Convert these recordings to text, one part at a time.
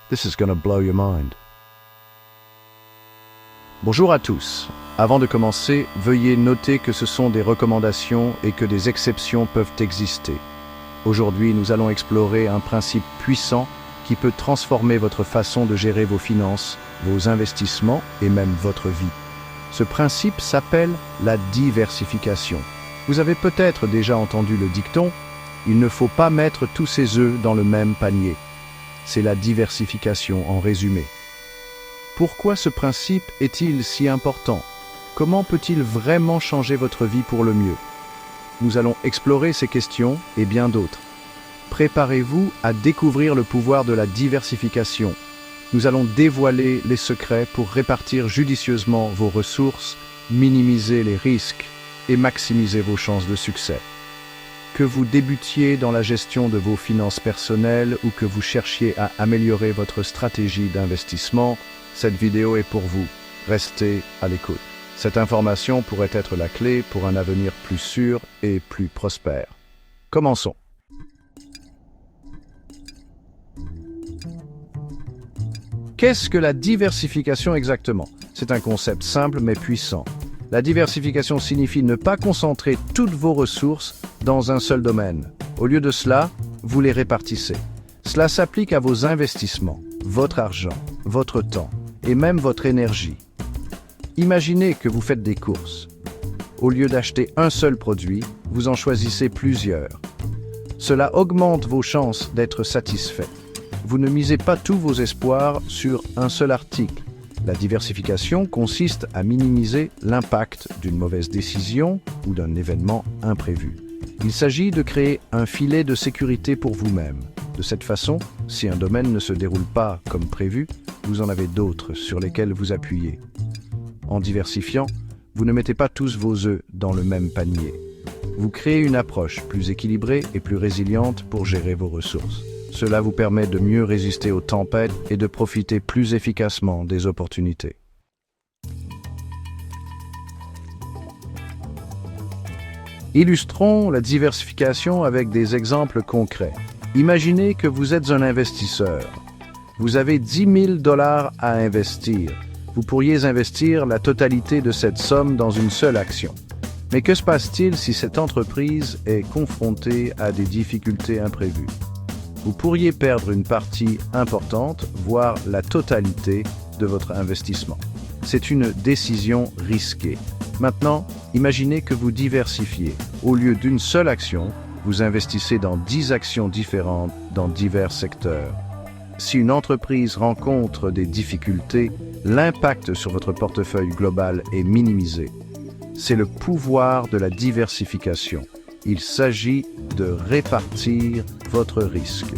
This is gonna blow your mind. Bonjour à tous. Avant de commencer, veuillez noter que ce sont des recommandations et que des exceptions peuvent exister. Aujourd'hui, nous allons explorer un principe puissant qui peut transformer votre façon de gérer vos finances, vos investissements et même votre vie. Ce principe s'appelle la diversification. Vous avez peut-être déjà entendu le dicton « Il ne faut pas mettre tous ses œufs dans le même panier ». C'est la diversification en résumé. Pourquoi ce principe est-il si important? Comment peut-il vraiment changer votre vie pour le mieux? Nous allons explorer ces questions et bien d'autres. Préparez-vous à découvrir le pouvoir de la diversification. Nous allons dévoiler les secrets pour répartir judicieusement vos ressources, minimiser les risques et maximiser vos chances de succès. Que vous débutiez dans la gestion de vos finances personnelles ou que vous cherchiez à améliorer votre stratégie d'investissement, cette vidéo est pour vous. Restez à l'écoute. Cette information pourrait être la clé pour un avenir plus sûr et plus prospère. Commençons. Qu'est-ce que la diversification exactement? C'est un concept simple mais puissant. La diversification signifie ne pas concentrer toutes vos ressources dans un seul domaine. Au lieu de cela, vous les répartissez. Cela s'applique à vos investissements, votre argent, votre temps et même votre énergie. Imaginez que vous faites des courses. Au lieu d'acheter un seul produit, vous en choisissez plusieurs. Cela augmente vos chances d'être satisfait. Vous ne misez pas tous vos espoirs sur un seul article. La diversification consiste à minimiser l'impact d'une mauvaise décision ou d'un événement imprévu. Il s'agit de créer un filet de sécurité pour vous-même. De cette façon, si un domaine ne se déroule pas comme prévu, vous en avez d'autres sur lesquels vous appuyez. En diversifiant, vous ne mettez pas tous vos œufs dans le même panier. Vous créez une approche plus équilibrée et plus résiliente pour gérer vos ressources. Cela vous permet de mieux résister aux tempêtes et de profiter plus efficacement des opportunités. Illustrons la diversification avec des exemples concrets. Imaginez que vous êtes un investisseur. Vous avez 10 000 $ à investir. Vous pourriez investir la totalité de cette somme dans une seule action. Mais que se passe-t-il si cette entreprise est confrontée à des difficultés imprévues? Vous pourriez perdre une partie importante, voire la totalité de votre investissement. C'est une décision risquée. Maintenant, imaginez que vous diversifiez. Au lieu d'une seule action, vous investissez dans 10 actions différentes dans divers secteurs. Si une entreprise rencontre des difficultés, l'impact sur votre portefeuille global est minimisé. C'est le pouvoir de la diversification. Il s'agit de répartir votre risque.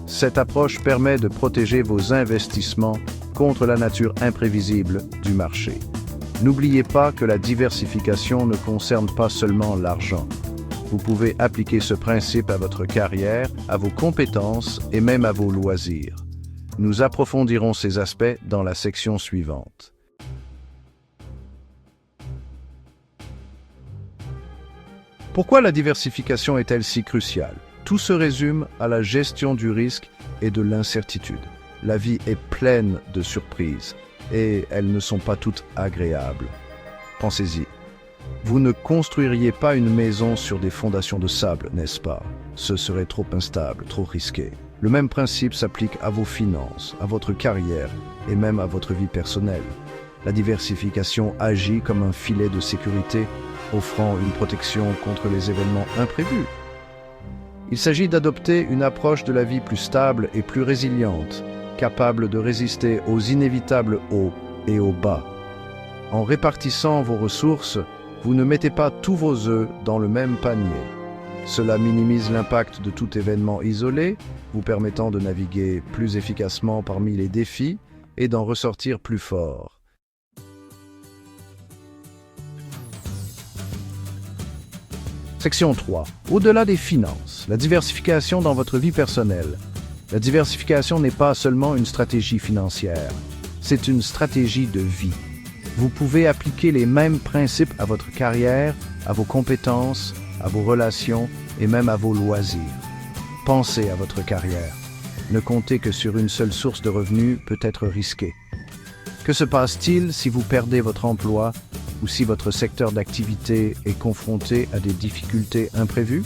Cette approche permet de protéger vos investissements contre la nature imprévisible du marché. N'oubliez pas que la diversification ne concerne pas seulement l'argent. Vous pouvez appliquer ce principe à votre carrière, à vos compétences et même à vos loisirs. Nous approfondirons ces aspects dans la section suivante. Pourquoi la diversification est-elle si cruciale? Tout se résume à la gestion du risque et de l'incertitude. La vie est pleine de surprises et elles ne sont pas toutes agréables. Pensez-y. Vous ne construiriez pas une maison sur des fondations de sable, n'est-ce pas? Ce serait trop instable, trop risqué. Le même principe s'applique à vos finances, à votre carrière et même à votre vie personnelle. La diversification agit comme un filet de sécurité, offrant une protection contre les événements imprévus. Il s'agit d'adopter une approche de la vie plus stable et plus résiliente, capable de résister aux inévitables hauts et aux bas. En répartissant vos ressources, vous ne mettez pas tous vos œufs dans le même panier. Cela minimise l'impact de tout événement isolé, vous permettant de naviguer plus efficacement parmi les défis et d'en ressortir plus fort. Section 3. Au-delà des finances, la diversification dans votre vie personnelle. La diversification n'est pas seulement une stratégie financière, c'est une stratégie de vie. Vous pouvez appliquer les mêmes principes à votre carrière, à vos compétences, à vos relations et même à vos loisirs. Pensez à votre carrière. Ne compter que sur une seule source de revenus peut être risqué. Que se passe-t-il si vous perdez votre emploi ou si votre secteur d'activité est confronté à des difficultés imprévues?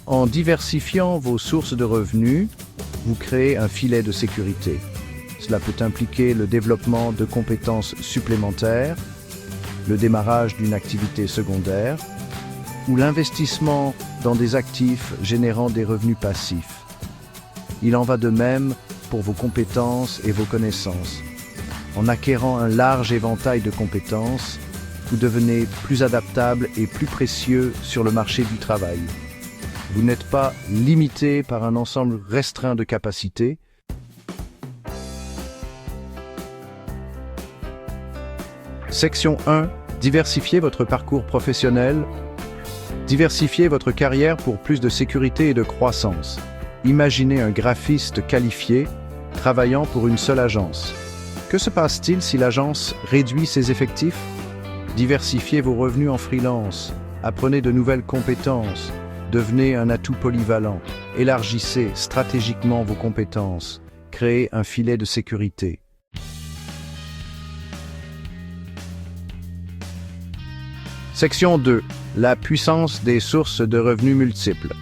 En diversifiant vos sources de revenus, vous créez un filet de sécurité. Cela peut impliquer le développement de compétences supplémentaires, le démarrage d'une activité secondaire ou l'investissement dans des actifs générant des revenus passifs. Il en va de même pour vos compétences et vos connaissances. En acquérant un large éventail de compétences, vous devenez plus adaptable et plus précieux sur le marché du travail. Vous n'êtes pas limité par un ensemble restreint de capacités. Section 1. Diversifiez votre parcours professionnel. Diversifiez votre carrière pour plus de sécurité et de croissance. Imaginez un graphiste qualifié travaillant pour une seule agence. Que se passe-t-il si l'agence réduit ses effectifs? Diversifiez vos revenus en freelance. Apprenez de nouvelles compétences. Devenez un atout polyvalent. Élargissez stratégiquement vos compétences. Créez un filet de sécurité. Section 2. La puissance des sources de revenus multiples.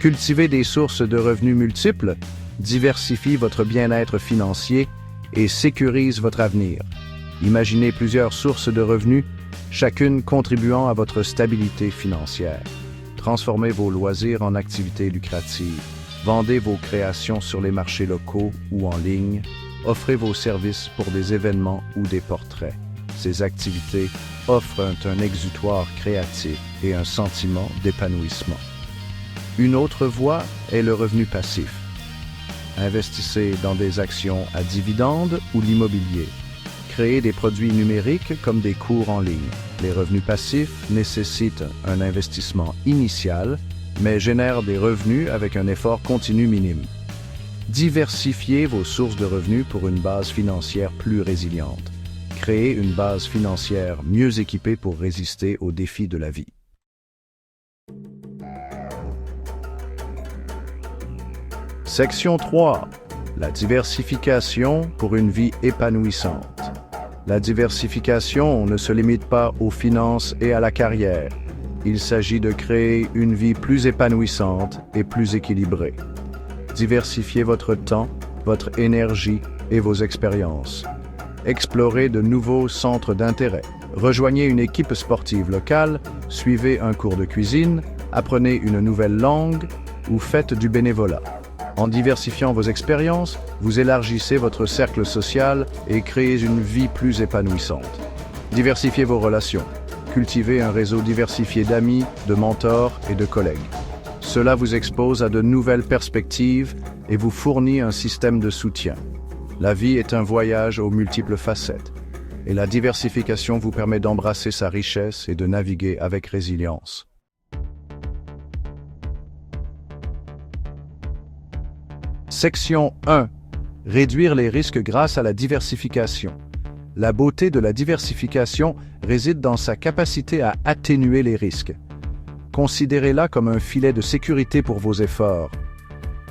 Cultivez des sources de revenus multiples, diversifie votre bien-être financier et sécurise votre avenir. Imaginez plusieurs sources de revenus, chacune contribuant à votre stabilité financière. Transformez vos loisirs en activités lucratives. Vendez vos créations sur les marchés locaux ou en ligne. Offrez vos services pour des événements ou des portraits. Ces activités offrent un exutoire créatif et un sentiment d'épanouissement. Une autre voie est le revenu passif. Investissez dans des actions à dividendes ou l'immobilier. Créez des produits numériques comme des cours en ligne. Les revenus passifs nécessitent un investissement initial, mais génèrent des revenus avec un effort continu minime. Diversifiez vos sources de revenus pour une base financière plus résiliente. Créez une base financière mieux équipée pour résister aux défis de la vie. Section 3. La diversification pour une vie épanouissante. La diversification ne se limite pas aux finances et à la carrière. Il s'agit de créer une vie plus épanouissante et plus équilibrée. Diversifiez votre temps, votre énergie et vos expériences. Explorez de nouveaux centres d'intérêt. Rejoignez une équipe sportive locale, suivez un cours de cuisine, apprenez une nouvelle langue ou faites du bénévolat. En diversifiant vos expériences, vous élargissez votre cercle social et créez une vie plus épanouissante. Diversifiez vos relations. Cultivez un réseau diversifié d'amis, de mentors et de collègues. Cela vous expose à de nouvelles perspectives et vous fournit un système de soutien. La vie est un voyage aux multiples facettes, et la diversification vous permet d'embrasser sa richesse et de naviguer avec résilience. Section 1. Réduire les risques grâce à la diversification. La beauté de la diversification réside dans sa capacité à atténuer les risques. Considérez-la comme un filet de sécurité pour vos efforts.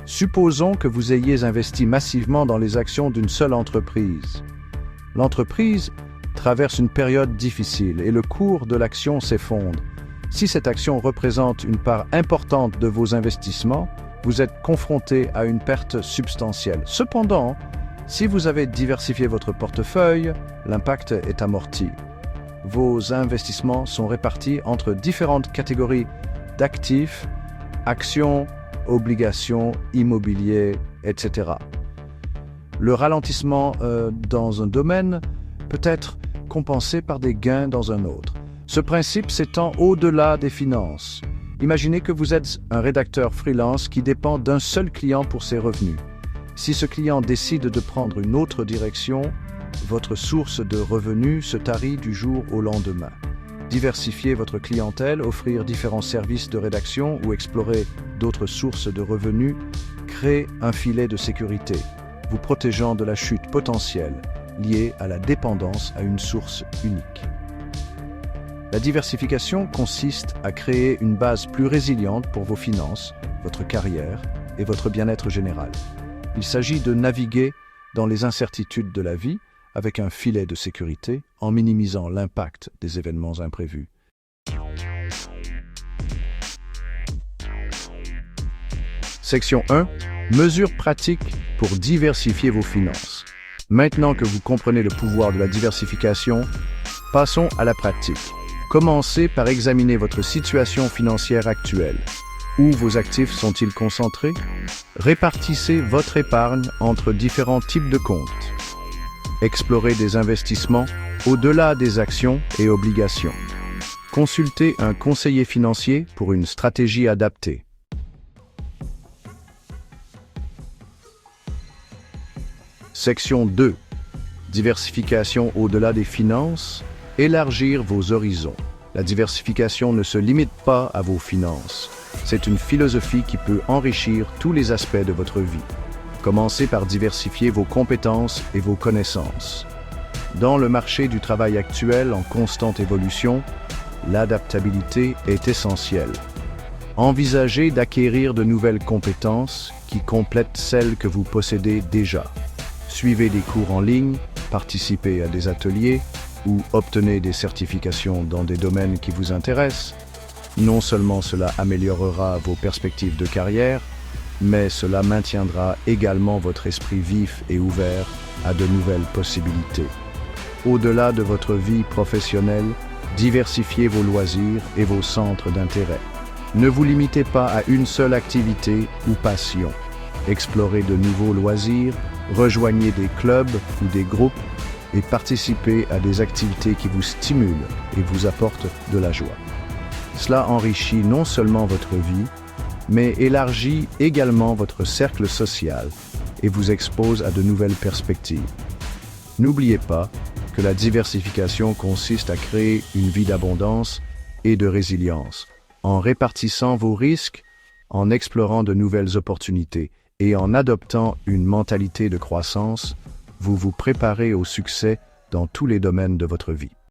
Supposons que vous ayez investi massivement dans les actions d'une seule entreprise. L'entreprise traverse une période difficile et le cours de l'action s'effondre. Si cette action représente une part importante de vos investissements, vous êtes confronté à une perte substantielle. Cependant, si vous avez diversifié votre portefeuille, l'impact est amorti. Vos investissements sont répartis entre différentes catégories d'actifs, actions, obligations, immobilier, etc. Le ralentissement dans un domaine peut être compensé par des gains dans un autre. Ce principe s'étend au-delà des finances. Imaginez que vous êtes un rédacteur freelance qui dépend d'un seul client pour ses revenus. Si ce client décide de prendre une autre direction, votre source de revenus se tarit du jour au lendemain. Diversifier votre clientèle, offrir différents services de rédaction ou explorer d'autres sources de revenus crée un filet de sécurité, vous protégeant de la chute potentielle liée à la dépendance à une source unique. La diversification consiste à créer une base plus résiliente pour vos finances, votre carrière et votre bien-être général. Il s'agit de naviguer dans les incertitudes de la vie avec un filet de sécurité en minimisant l'impact des événements imprévus. Section 1. Mesures pratiques pour diversifier vos finances. Maintenant que vous comprenez le pouvoir de la diversification, passons à la pratique. Commencez par examiner votre situation financière actuelle. Où vos actifs sont-ils concentrés? Répartissez votre épargne entre différents types de comptes. Explorez des investissements au-delà des actions et obligations. Consultez un conseiller financier pour une stratégie adaptée. Section 2. Diversification au-delà des finances. Élargir vos horizons. La diversification ne se limite pas à vos finances. C'est une philosophie qui peut enrichir tous les aspects de votre vie. Commencez par diversifier vos compétences et vos connaissances. Dans le marché du travail actuel en constante évolution, l'adaptabilité est essentielle. Envisagez d'acquérir de nouvelles compétences qui complètent celles que vous possédez déjà. Suivez des cours en ligne, participez à des ateliers ou obtenez des certifications dans des domaines qui vous intéressent. Non seulement cela améliorera vos perspectives de carrière, mais cela maintiendra également votre esprit vif et ouvert à de nouvelles possibilités. Au-delà de votre vie professionnelle, diversifiez vos loisirs et vos centres d'intérêt. Ne vous limitez pas à une seule activité ou passion. Explorez de nouveaux loisirs, rejoignez des clubs ou des groupes et participez à des activités qui vous stimulent et vous apportent de la joie. Cela enrichit non seulement votre vie, mais élargit également votre cercle social et vous expose à de nouvelles perspectives. N'oubliez pas que la diversification consiste à créer une vie d'abondance et de résilience, en répartissant vos risques, en explorant de nouvelles opportunités et en adoptant une mentalité de croissance. Vous vous préparez au succès dans tous les domaines de votre vie.